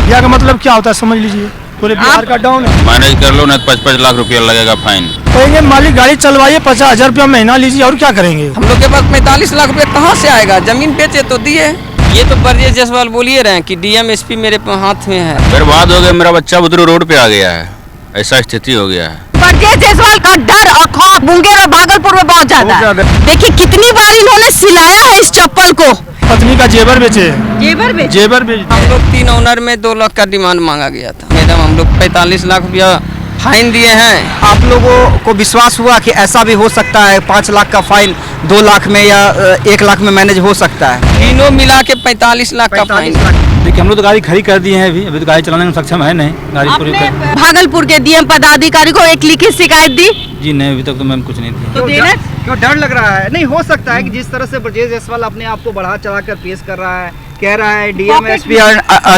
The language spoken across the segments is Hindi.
या का मतलब क्या होता है समझ लीजिए, पूरे बिहार का डाउन है। मैनेज कर लो, नहीं 55 लाख रुपया लगेगा फाइन। कहेंगे मालिक गाड़ी चलवाइए 50,000 रुपया महीना लीजिए, और क्या करेंगे। हम लोग के पास 45 लाख रुपया कहाँ से आएगा, जमीन बेचे तो दिए। ये तो ब्रजेश जायसवाल बोलिए रहे हैं कि डीएम एसपी मेरे हाथ में है। बर्बाद हो गया, मेरा बच्चा बुतरू रोड पे आ गया है, ऐसा स्थिति हो गया है। ब्रजेश जायसवाल का डर और खौफ मुंगेर और भागलपुर में बहुत ज्यादा है। देखिए कितनी बार इन्होंने सिलाया है इस चप्पल को। पत्नी का जेवर बेचे, जेवर बेच। हम लोग 3 ओनर में 2 लाख का डिमांड मांगा गया था। मैडम हम लोग 45 लाख रुपया फाइन दिए हैं। आप लोगों को विश्वास हुआ कि ऐसा भी हो सकता है, 5 लाख का फाइन 2 लाख में या 1 लाख में मैनेज हो सकता है? तीनों मिला के 45 लाख का फाइन। देखिए हम लोग तो गाड़ी खड़ी कर दिए हैं, अभी तो गाड़ी चलाने में सक्षम है नहीं। गाड़ी पूरी भागलपुर के डीएम पदाधिकारी को एक लिखित शिकायत दी? जी नहीं, अभी तक तो मैम कुछ नहीं दी। तो क्यों डर लग रहा है? नहीं हो सकता है कि जिस तरह से ब्रजेश जायसवाल अपने आप को बढ़ा चढ़ा कर पेश कर रहा है, कह रहा है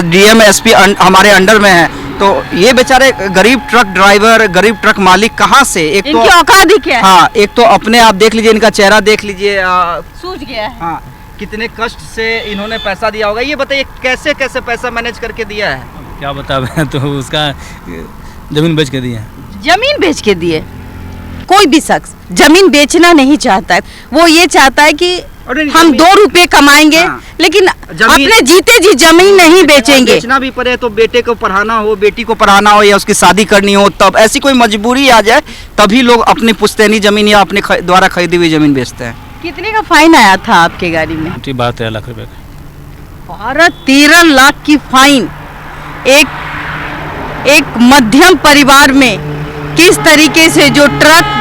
डीएम एसपी हमारे अंडर में है, तो ये बेचारे गरीब ट्रक ड्राइवर, गरीब ट्रक मालिक कहाँ से? एक तो इनकी औकात ही क्या है? हाँ, एक तो अपने आप देख लीजिए, इनका चेहरा देख लीजिए, सूझ गया है। हाँ, कितने कष्ट से इन्होंने पैसा दिया होगा। ये बताइए कैसे कैसे पैसा मैनेज करके दिया है? क्या बता, तो उसका जमीन बेच के दिया। जमीन बेच के दिए? कोई भी शख्स जमीन बेचना नहीं चाहता है, वो ये चाहता है कि हम 2 रुपए कमाएंगे, हाँ। लेकिन अपने जीते जी जमीन नहीं बेचेंगे। बेचना भी पड़े तो बेटे को पढ़ाना हो, बेटी को पढ़ाना हो, या उसकी शादी करनी हो, तब ऐसी कोई मजबूरी आ जाए तभी लोग अपनी पुश्तैनी जमीन या अपने द्वारा खरीदी हुई जमीन बेचते हैं। कितने का फाइन आया था आपके गाड़ी में? 12-13 लाख रुपए का। 13 लाख की फाइन। एक मध्यम परिवार में किस तरीके से जो ट्रक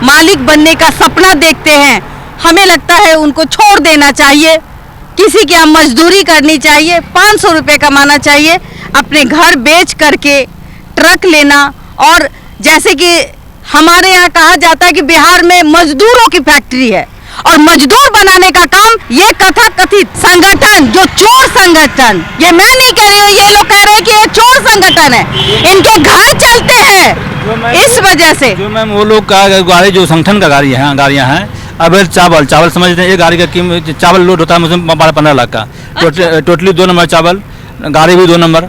मालिक बनने का सपना देखते हैं, हमें लगता है उनको छोड़ देना चाहिए। किसी की मजदूरी करनी चाहिए, 500 रुपये कमाना चाहिए, अपने घर बेच करके ट्रक लेना। और जैसे कि हमारे यहाँ कहा जाता है कि बिहार में मजदूरों की फैक्ट्री है, और मजदूर बनाने का काम ये कथित संगठन, जो चोर संगठन, ये मैं नहीं कह रही हूँ, ये लोग कह रहे हैं कि ये चोर संगठन है, इनके घर चलते हैं इस वजह से। जो मैम वो लोग का गाड़ी, जो संगठन का गाड़ियाँ हैं, अब चावल समझते हैं, एक गाड़ी का कीमत, चावल लोड होता है मुझे 12-15 लाख का। टोटली 2 नंबर चावल, गाड़ी भी 2 नंबर,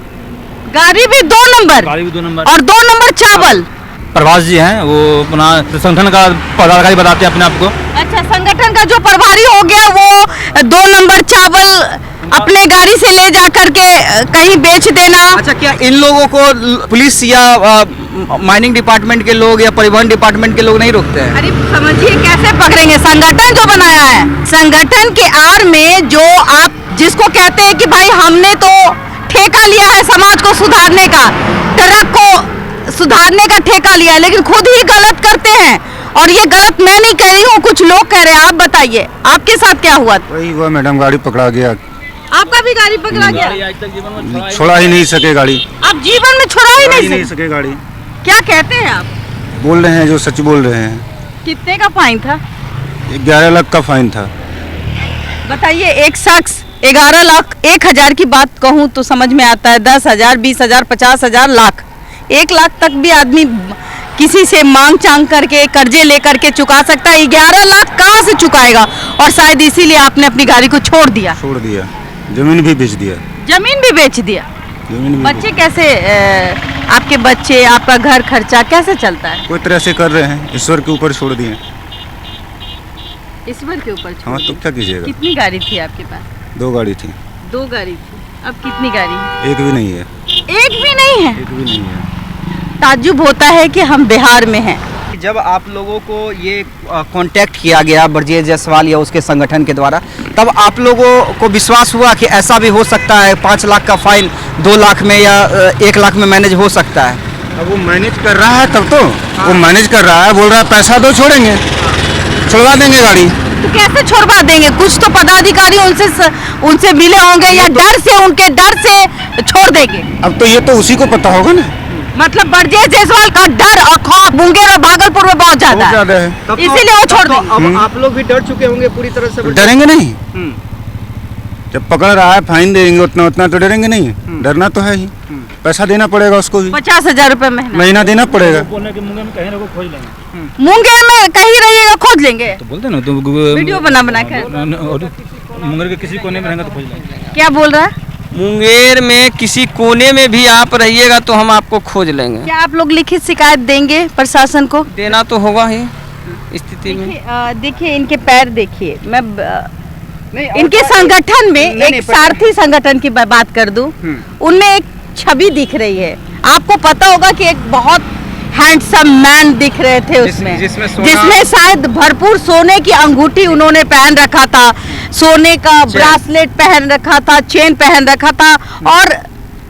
गाड़ी भी 2 नंबर और 2 नंबर चावल। प्रभास जी हैं, वो अपना संगठन का पदाधिकारी बताते हैं अपने आप को। अच्छा, संगठन का जो प्रभारी हो गया वो 2 नंबर चावल अपने गाड़ी से ले जा करके कहीं बेच देना। अच्छा, क्या इन लोगों को पुलिस या माइनिंग डिपार्टमेंट के लोग या परिवहन डिपार्टमेंट के लोग नहीं रोकते हैं? अरे समझिए कैसे पकड़ेंगे, संगठन जो बनाया है, संगठन के आड़ में जो आप जिसको कहते हैं कि भाई हमने तो ठेका लिया है समाज को सुधारने का, ट्रक को सुधारने का ठेका लिया है, लेकिन खुद ही गलत करते हैं। और ये गलत मैं नहीं कह रही हूँ, कुछ लोग कह रहे हैं। आप बताइए आपके साथ क्या हुआ? वही हुआ मैडम, गाड़ी पकड़ा गया। आपका भी गाड़ी पकड़ा गया? छोड़ा ही नहीं सके गाड़ी। आप जीवन में छोड़ा ही नहीं सके गाड़ी। क्या कहते हैं आप? बोल रहे हैं जो सच बोल रहे हैं। कितने का फाइन था? 11 लाख का फाइन था। बताइए, एक शख्स 11 लाख, 1,000 की बात कहूँ तो समझ में आता है, 10,000, 20,000, 50,000, लाख, 1 लाख तक भी आदमी किसी से मांग चांग करके कर्जे लेकर के चुका सकता है। 11 लाख कहाँ से चुकाएगा? और शायद इसीलिए आपने अपनी गाड़ी को छोड़ दिया। जमीन भी बेच दिया। जमीन भी बेच दिया। बच्चे कैसे, आपके बच्चे, आपका घर खर्चा कैसे चलता है? कोई तरह से कर रहे हैं, ईश्वर के ऊपर छोड़ दिए। ईश्वर के ऊपर छोड़? हाँ, तो क्या कीजिएगा। कितनी गाड़ी थी आपके पास? 2 गाड़ी थी। 2 गाड़ी थी, अब कितनी गाड़ी है? एक भी नहीं है। एक भी नहीं है? एक भी नहीं है। ताज्जुब होता है कि हम बिहार में हैं। जब आप लोगों को ये कांटेक्ट किया गया ब्रजेश जायसवाल या उसके संगठन के द्वारा, तब आप लोगों को विश्वास हुआ कि ऐसा भी हो सकता है, 5 लाख का फाइन 2 लाख में या 1 लाख में मैनेज हो सकता है? अब वो मैनेज कर रहा है, तब तो वो मैनेज कर रहा है, बोल रहा है पैसा दो छोड़ेंगे, छुड़वा देंगे गाड़ी। तो कैसे छोड़वा देंगे? कुछ तो पदाधिकारी उनसे मिले होंगे, या डर से, उनके डर से छोड़ देंगे। अब तो ये तो उसी को पता होगा ना। मतलब ब्रजेश जायसवाल का डर और खौफ मुंगेर और भागलपुर में बहुत ज्यादा है, इसीलिए वो छोड़ देंगे। अब आप लोग भी डर चुके होंगे पूरी तरह से। डरेंगे नहीं, जब पकड़ रहा है फाइन देंगे, उतना तो डरेंगे नहीं। डरना तो है ही, पैसा देना पड़ेगा उसको भी। 50,000 रुपए महीना देना पड़ेगा। मुंगेर में कहीं खोज लेंगे, मुंगेर में कहीं रहिएगा खोज लेंगे, तो बोलते ना, तो वीडियो बना कर। मुंगेर के किसी कोने में रहेंगे तो खोज लेंगे। क्या बोल रहा है? मुंगेर में किसी कोने में भी आप रहिएगा तो हम आपको खोज लेंगे। क्या आप लोग लिखित शिकायत देंगे प्रशासन को? देना तो होगा ही स्थिति में। देखिए इनके पैर देखिए, मैं नहीं, इनके संगठन में नहीं, एक सारथी संगठन की बात कर दूं, उनमें एक छवि दिख रही है। आपको पता होगा कि एक बहुत हैंडसम मैन दिख रहे थे उसमें, जिसमें शायद भरपूर सोने की अंगूठी उन्होंने पहन रखा था, सोने का ब्रासलेट पहन रखा था, चेन पहन रखा था, और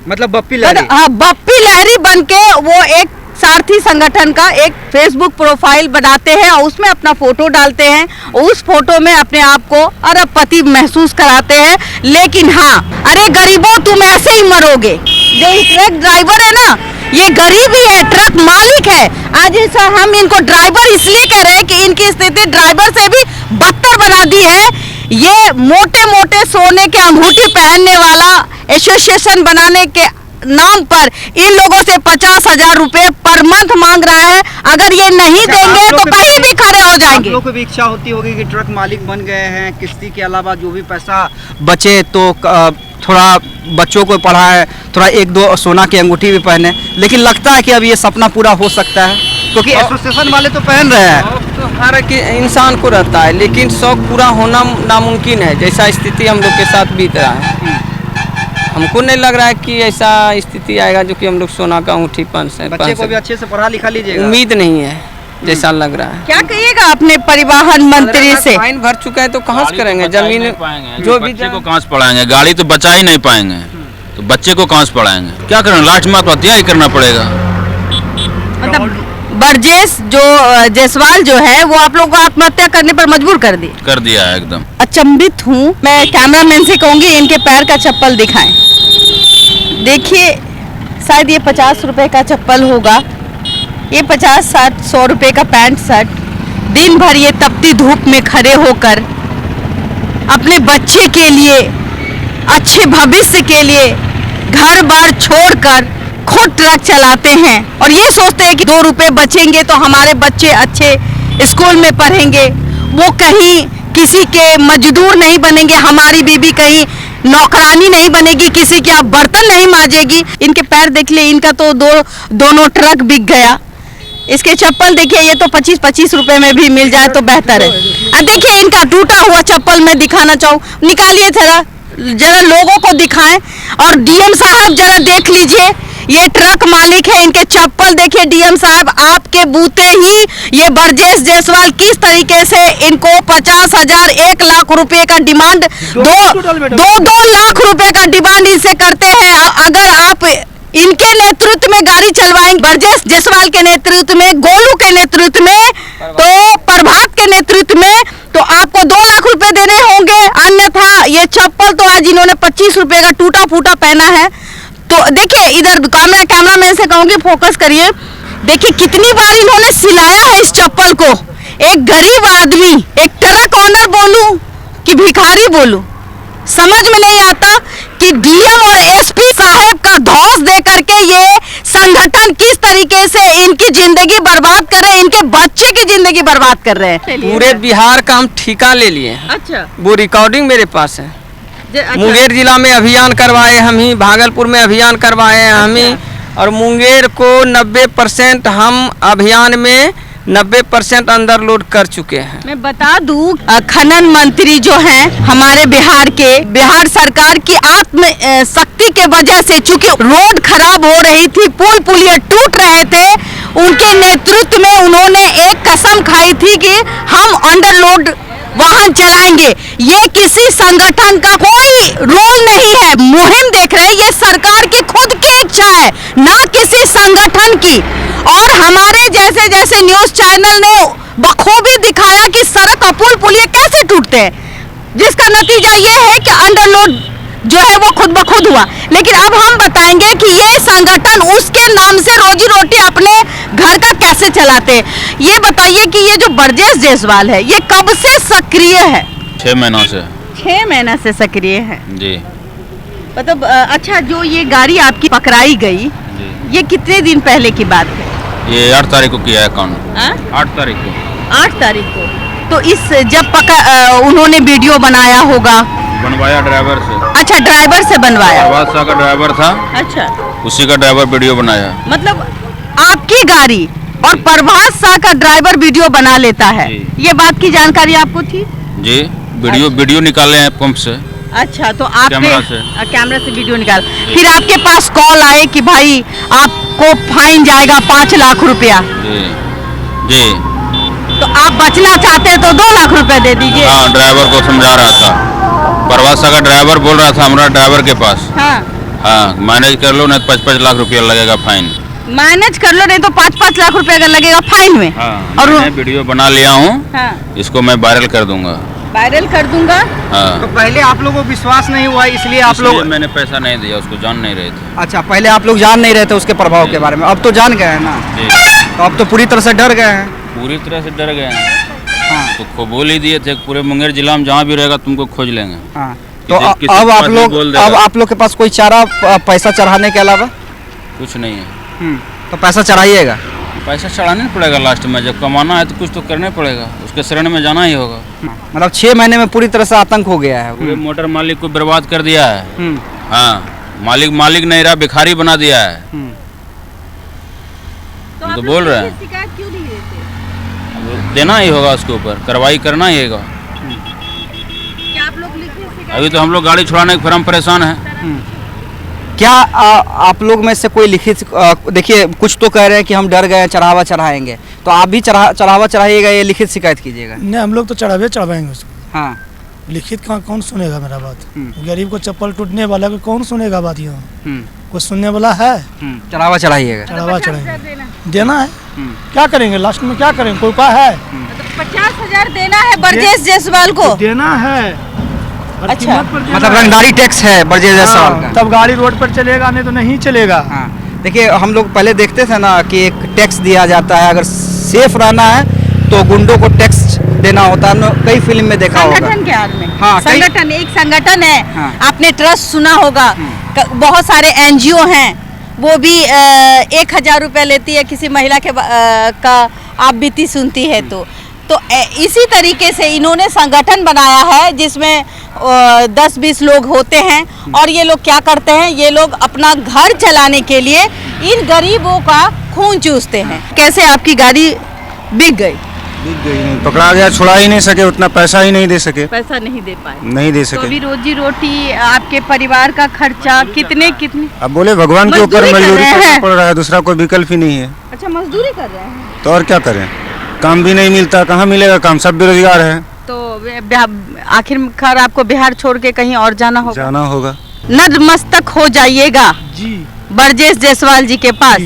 मतलब बप्पी लहरी। हाँ, बप्पी लहरी बनके वो एक सारथी संगठन का एक फेसबुक प्रोफाइल बनाते हैं और उसमें अपना फोटो डालते हैं, उस फोटो में अपने आप को अरबपति महसूस कराते हैं। लेकिन हाँ, अरे गरीबों तुम ऐसे ही मरोगे। जो ट्रक ड्राइवर है ना, ये गरीब ही है, ट्रक मालिक है। आज ऐसा हम इनको ड्राइवर इसलिए कह रहे हैं कि इनकी स्थिति ड्राइवर से भी बदतर बना दी है। ये मोटे मोटे सोने के अंगूठी पहनने वाला एसोसिएशन बनाने के नाम पर इन लोगों से 50,000 रुपए पर मंथ मांग रहा है। अगर ये नहीं देंगे तो कहीं भी खड़े हो जाएंगे। आप लोगों को भी इच्छा होती होगी कि ट्रक मालिक बन गए हैं, किस्ती के अलावा जो भी पैसा बचे तो थोड़ा बच्चों को पढ़ाए, थोड़ा एक दो सोना की अंगूठी भी पहने, लेकिन लगता है कि अब ये सपना पूरा हो सकता है, क्योंकि एसोसिएशन वाले तो पहन रहे हैं। शौक तो हर इंसान को रहता है, लेकिन शौक पूरा होना नामुमकिन है। जैसा स्थिति हम लोग के साथ बीत रहा है, हमको नहीं लग रहा है कि ऐसा स्थिति आएगा जो कि हम लोग सोना का अंगूठी पहन सकें। बच्चे को भी अच्छे से पढ़ा लिखा लीजिएगा। उम्मीद नहीं है जैसा लग रहा है। क्या कहिएगा अपने परिवहन मंत्री से? फाइन भर चुका है तो कहाँ से करेंगे? जमीन जो बच्चे को कहाँ से पढ़ाएंगे? गाड़ी तो बचा ही नहीं पाएंगे, तो बच्चे को कहाँ से पढ़ाएंगे? क्या करें? लास्ट में आत्महत्या ही करना पड़ेगा। मतलब ब्रजेश जो जायसवाल जो है वो आप लोगों को आत्महत्या करने पर मजबूर कर दिया है एकदम। अचंभित हूँ मैं। कैमरामैन से कहूंगी इनके पैर का चप्पल दिखाएं। देखिए, शायद ये 50 रुपए का चप्पल होगा, ये 50, 60, 100 रुपए का पैंट शर्ट। दिन भर ये तपती धूप में खड़े होकर अपने बच्चे के लिए, अच्छे भविष्य के लिए घर बार छोड़कर खुद ट्रक चलाते हैं और ये सोचते हैं कि 2 रुपए बचेंगे तो हमारे बच्चे अच्छे स्कूल में पढ़ेंगे, वो कहीं किसी के मजदूर नहीं बनेंगे, हमारी बीबी कहीं नौकरानी नहीं बनेगी, किसी के आप बर्तन नहीं मांजेगी। इनके पैर देख लिए, इनका तो दोनों ट्रक बिक गया। इसके चप्पल देखिए, ये तो 25-25 रुपए में भी मिल जाए तो बेहतर है। अब देखिए इनका टूटा हुआ चप्पल मैं दिखाना चाहूँ, निकालिए जरा लोगों को दिखाएं। और डीएम साहब जरा देख लीजिए, ये ट्रक मालिक है, इनके चप्पल देखिए। डीएम साहब आपके बूते ही ये ब्रजेश जायसवाल किस तरीके से इनको 50,000, 1 लाख रुपए का डिमांड, 2 लाख रुपए का डिमांड इनसे करते हैं। अगर आप इनके नेतृत्व में गाड़ी चलवाएंगे, ब्रजेश जायसवाल के नेतृत्व में, गोलू के नेतृत्व में, तो प्रभात के नेतृत्व में, तो आपको 2 लाख रुपए देने होंगे। अन्यथा ये चप्पल तो आज इन्होंने 25 रुपए का टूटा फूटा पहना है। तो देखिए इधर कैमरामैन से कहूंगी फोकस करिए, देखिए कितनी बार इन्होंने सिलाया है इस चप्पल को। एक गरीब आदमी, एक ट्रक ओनर बोलूं कि भिखारी बोलूं, समझ में नहीं आता कि डीएम और एसपी साहब का धौंस दे करके ये संगठन किस तरीके से इनकी जिंदगी बर्बाद कर रहे हैं, इनके बच्चे की जिंदगी बर्बाद कर रहे हैं। पूरे बिहार का हम ठिका ले लिए हैं। अच्छा, वो रिकॉर्डिंग मेरे पास है। मुंगेर जिला में अभियान करवाए हम ही, भागलपुर में अभियान करवाए हैं हम ही, और मुंगेर को 90% हम अभियान में 90% अंदर लोड कर चुके हैं। मैं बता दूं, खनन मंत्री जो हैं हमारे बिहार के, बिहार सरकार की आत्म शक्ति के वजह से, चूंकि रोड खराब हो रही थी, पुल पुलिया टूट रहे थे, उनके नेतृत्व में उन्होंने एक कसम खाई थी कि हम अंडरलोड वाहन चलाएंगे। ये किसी संगठन का कोई रोल नहीं है, मुहिम देख रहे हैं, ये सरकार की खुद की इच्छा है, ना किसी संगठन की। और हमारे जैसे जैसे न्यूज चैनल ने बखूबी दिखाया कि सड़क और पुल पुलिया कैसे टूटते हैं, जिसका नतीजा ये है कि अंडरलोड जो है वो खुद ब खुद हुआ। लेकिन अब हम बताएंगे कि ये संगठन उसके नाम से रोजी रोटी अपने घर का कैसे चलाते हैं। ये बताइए कि ये जो ब्रजेश जायसवाल है ये कब से सक्रिय है? 6 महीनों से। 6 महीना से सक्रिय है जी। मतलब अच्छा, जो ये गाड़ी आपकी पकड़ाई गई जी। ये कितने दिन पहले की बात है? ये 8 तारीख को किया है कौन? 8 तारीख को। 8 तारीख को। तो इस जब उन्होंने वीडियो बनाया होगा, बनवाया ड्राइवर से। अच्छा, ड्राइवर से बनवाया। प्रभात शाह का ड्राइवर था, अच्छा, उसी का ड्राइवर वीडियो बनाया। मतलब आपकी गाड़ी और प्रभात शाह का ड्राइवर वीडियो बना लेता है, जी। ये बात की जानकारी आपको थी? जी, वीडियो निकाले हैं पंप से। अच्छा, तो आपने कैमरा से वीडियो निकाल, जी। फिर आपके पास कॉल आए कि भाई आपको फाइन जाएगा 5 लाख रुपया, जी जी। तो आप बचना चाहते हैं तो 2 लाख रुपए दे दीजिए। हाँ, ड्राइवर को समझा रहा था, प्रभात शाह का ड्राइवर बोल रहा था हमारा ड्राइवर के पास, हाँ, हाँ मैनेज कर लो नहीं 5-5 लाख रुपया लगेगा फाइन। मैनेज कर लो नहीं तो 5-5 लाख रुपए का लगेगा फाइन में। हाँ, और मैं वीडियो बना लिया हूँ, हाँ, इसको मैं वायरल कर दूंगा। वायरल कर दूंगा। हाँ, तो पहले आप लोगों को विश्वास नहीं हुआ इसलिए आप लोग, मैंने पैसा नहीं दिया, उसको जान नहीं रहे थे। अच्छा, पहले आप लोग जान नहीं रहे थे उसके प्रभाव के बारे में, अब तो जान गए हैं ना, जी, तो अब तो पूरी तरह से डर गए हैं। पूरी तरह से डर गए हैं। हाँ, तो बोल ही दिए थे पूरे मुंगेर जिला में जहाँ भी रहेगा तुमको खोज लेंगे। हाँ, तो किसी अब के आप पास भी लोग, बोल देगा। अब आप लोग के पास कोई चारा पैसा चढ़ाने के अलावा? कुछ नहीं है। तो पैसा चढ़ाइएगा। पैसा चढ़ाना ही पड़ेगा, लास्ट में जब कमाना है तो कुछ तो करना पड़ेगा, उसके शरण में जाना ही होगा। मतलब 6 महीने में पूरी तरह से आतंक हो गया है। पूरे मोटर मालिक को बर्बाद कर दिया है। हम्म, हाँ, मालिक नहीं रहा, भिखारी बना दिया है। हम तो बोल रहे हैं शिकायत क्यों नहीं देते? अब देना ही होगा, उसके ऊपर कार्रवाई करना ही होगा। क्या आप लोग लिखे शिकायत? अभी तो हम लोग गाड़ी छुड़ाने के फिर हम परेशान हैं। क्या आप लोग में से कोई लिखित, देखिए कुछ तो कह रहे हैं कि हम डर गए चढ़ावा चढ़ाएंगे, तो आप भी चढ़ावा चढ़ाइएगा या लिखित शिकायत कीजिएगा? नहीं, हम लोग तो चढ़ाएंगे उसको। हाँ, लिखित कौन सुनेगा मेरा बात? गरीब को चप्पल टूटने वाला को कौन सुनेगा बात? यहाँ कोई सुनने वाला है? चढ़ावा चढ़ाइएगा। चढ़ावा चढ़ाएंगे, देना है। क्या करेंगे लास्ट में, क्या करेंगे? कोई उपाय है? 50,000 देना है ब्रजेश जायसवाल को। देना है। अच्छा, मतलब रंगदारी टैक्स है ब्रजेश जायसवाल का। तब गाड़ी रोड पर चलेगा, नहीं तो नहीं चलेगा। हाँ, देखिए हम लोग पहले देखते थे ना कि एक टैक्स दिया जाता है, अगर सेफ रहना है तो गुंडों को टैक्स देना होता है। कई फिल्म में देखा होगा। संगठन के हाथ में। हाँ, संगठन, एक संगठन है। हाँ। आपने ट्रस्ट सुना होगा, बहुत सारे NGO हैं, वो भी 1,000 रुपए लेती है किसी महिला के का आप बीती सुनती है तो इसी तरीके से इन्होंने संगठन बनाया है जिसमें 10-20 लोग होते हैं और ये लोग क्या करते हैं, ये लोग अपना घर चलाने के लिए इन गरीबों का खून चूसते हैं। कैसे आपकी गाड़ी बिक गई? नहीं, पकड़ा गया, छुड़ा ही नहीं सके, उतना पैसा ही नहीं दे सके, पैसा नहीं दे पाए, नहीं दे तो सके। अभी रोजी रोटी, आपके परिवार का खर्चा कितने अब बोले भगवान के ऊपर मजदूरी कर मजदूरी रहे करना हैं। पड़ रहा है, दूसरा कोई विकल्प ही नहीं है। अच्छा, मजदूरी कर रहे हैं तो और क्या करें, काम भी नहीं मिलता, कहाँ मिलेगा काम, सब बेरोजगार है। तो आखिरकार आपको बिहार छोड़ के कहीं और जाना होगा। नतमस्तक हो जाइएगा जी ब्रजेश जायसवाल जी के पास।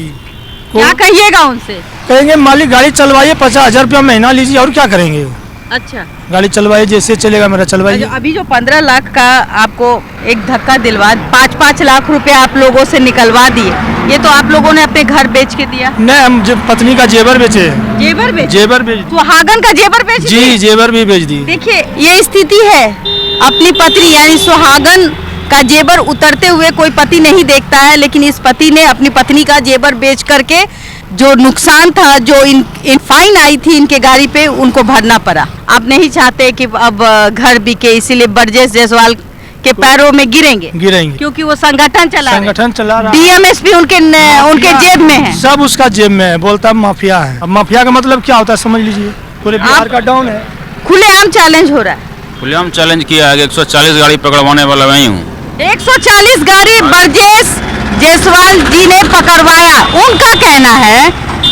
क्या कहिएगा उनसे? कहेंगे मालिक गाड़ी चलवाइए, 50,000 रुपया महीना लीजिए, और क्या करेंगे? अच्छा, गाड़ी चलवाइए, जैसे चलेगा मेरा चलवाइए। अभी जो 15 लाख का आपको एक धक्का दिलवा, 5-5 लाख रुपए आप लोगों से निकलवा दिए, ये तो आप लोगों ने अपने घर बेच के दिया। नहीं, हम पत्नी का जेवर बेचे। जेवर बेच? जेवर बेच, सुहागन का जेवर बेच दिए? जी, जेवर भी बेच दी। देखिए, ये स्थिति है, अपनी पत्नी यानी सुहागन का जेवर उतरते हुए कोई पति नहीं देखता है, लेकिन इस पति ने अपनी पत्नी का जेवर बेच करके जो नुकसान था, जो इन फाइन आई थी इनके गाड़ी पे, उनको भरना पड़ा। आप नहीं चाहते कि अब घर बिके, इसीलिए ब्रजेश जायसवाल के पैरों में गिरेंगे क्योंकि वो संगठन चला रहा है। DMSP उनके जेब में है, सब उसका जेब में है, बोलता है माफिया है। अब माफिया का मतलब क्या होता है समझ लीजिए, पूरे बिहार का डाउन है। खुलेआम चैलेंज हो रहा है। खुलेआम चैलेंज किया है, 140 गाड़ी पकड़वाने वाला मैं ही हूँ। 140 गाड़ी ब्रजेश जायसवाल जी ने पकड़वाया। उनका कहना है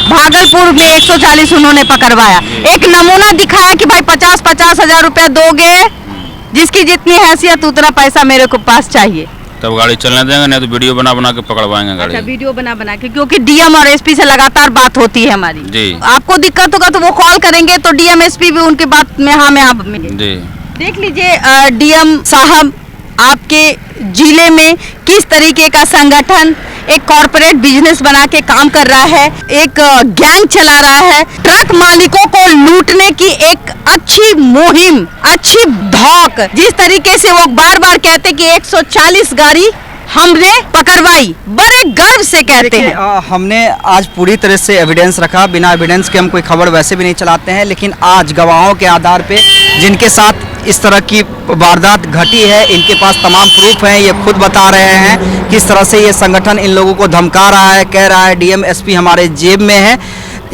भागलपुर में 140 उन्होंने पकड़वाया। एक नमूना दिखाया कि भाई 50-50 हजार रुपया दोगे, जिसकी जितनी हैसियत उतना पैसा मेरे को पास चाहिए, तब गाड़ी चलने देंगे, नहीं तो वीडियो बना के पकड़वाएंगे गाड़ी। अच्छा, वीडियो बना के, क्योंकि DM और SP से लगातार बात होती है हमारी। जी। आपको दिक्कत होगा तो वो कॉल करेंगे, तो DMSP भी उनकी बात में हाँ में आप जी। देख लीजिए DM साहब, आपके जिले में किस तरीके का संगठन एक कॉर्पोरेट बिजनेस बना के काम कर रहा है, एक गैंग चला रहा है, ट्रक मालिकों को लूटने की एक अच्छी मुहिम, अच्छी धौक, जिस तरीके से वो बार बार कहते कि 140 गाड़ी हमने पकड़वाई, बड़े गर्व से कहते हैं। हमने आज पूरी तरह से एविडेंस रखा, बिना एविडेंस के हम कोई खबर वैसे भी नहीं चलाते हैं, लेकिन आज गवाहों के आधार पे जिनके साथ इस तरह की वारदात घटी है। इनके पास तमाम प्रूफ हैं, ये खुद बता रहे हैं किस तरह से ये संगठन इन लोगों को धमका रहा है, कह रहा है डीएम एसपी हमारे जेब में है।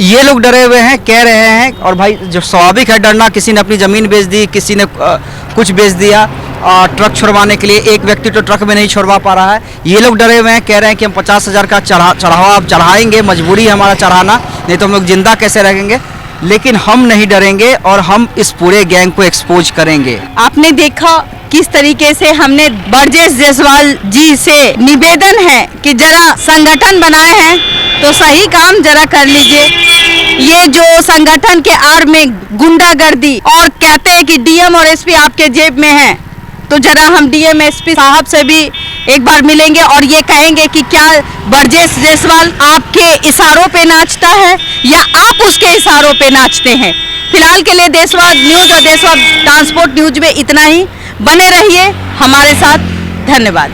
ये लोग डरे हुए हैं, कह रहे हैं। और भाई जो स्वाभाविक है डरना, किसी ने अपनी ज़मीन बेच दी, किसी ने कुछ बेच दिया ट्रक छुड़वाने के लिए। एक व्यक्ति तो ट्रक में नहीं छुड़वा पा रहा है। ये लोग डरे हुए हैं, कह रहे हैं कि हम 50,000 का चढ़ावा अब चढ़ाएंगे, मजबूरी है हमारा चढ़ाना, नहीं तो हम लोग जिंदा कैसे रहेंगे। लेकिन हम नहीं डरेंगे और हम इस पूरे गैंग को एक्सपोज करेंगे। आपने देखा किस तरीके से हमने ब्रजेश जायसवाल जी से निवेदन है कि जरा संगठन बनाए हैं तो सही काम जरा कर लीजिए। ये जो संगठन के आड़ में गुंडागर्दी और कहते हैं कि डीएम और एसपी आपके जेब में है, तो जरा हम डीएम एसपी साहब से भी एक बार मिलेंगे और ये कहेंगे कि क्या ब्रजेश जायसवाल आपके इशारों पे नाचता है या आप उसके इशारों पे नाचते हैं। फिलहाल के लिए देशवाद न्यूज और देशवाद ट्रांसपोर्ट न्यूज में इतना ही। बने रहिए हमारे साथ। धन्यवाद।